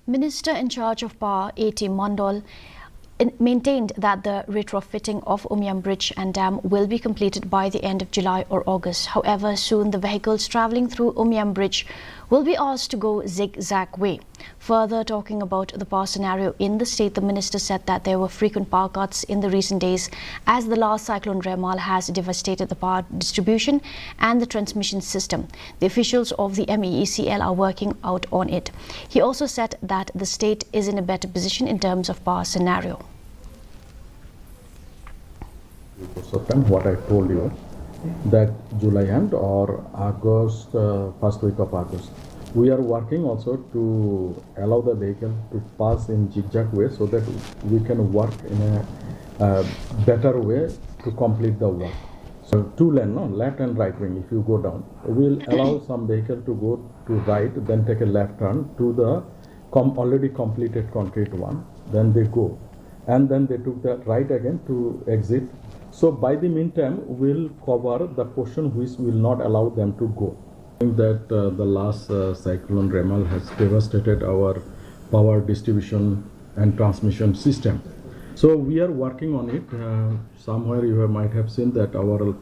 Minister in charge of Power, A.T. Mondal, maintained that the retrofitting of Umiam Bridge and Dam will be completed by the end of July or August. However, soon the vehicles travelling through Umiam Bridge will be asked to go zigzag way. Further talking about the power scenario in the state, the minister said that there were frequent power cuts in the recent days as the last cyclone Remal has devastated the power distribution and the transmission system. The officials of the MEECL are working out on it. He also said that the state is in a better position in terms of power scenario. What I told you, that July end or August, first week of August. We are working also to allow the vehicle to pass in zigzag way so that we can work in a better way to complete the work. So two lane, no, left and right wing, if you go down, we'll allow some vehicle to go to right, then take a left turn to the already completed concrete one, then they go. And then they took the right again to exit. So by the meantime, we'll cover the portion which will not allow them to go. I think that the last cyclone Remal has devastated our power distribution and transmission system. So we are working on it. Somewhere you might have seen that our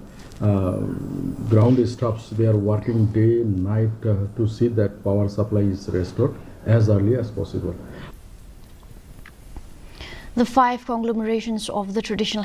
ground staffs, they are working day and night to see that power supply is restored as early as possible. The 5 conglomerations of the traditional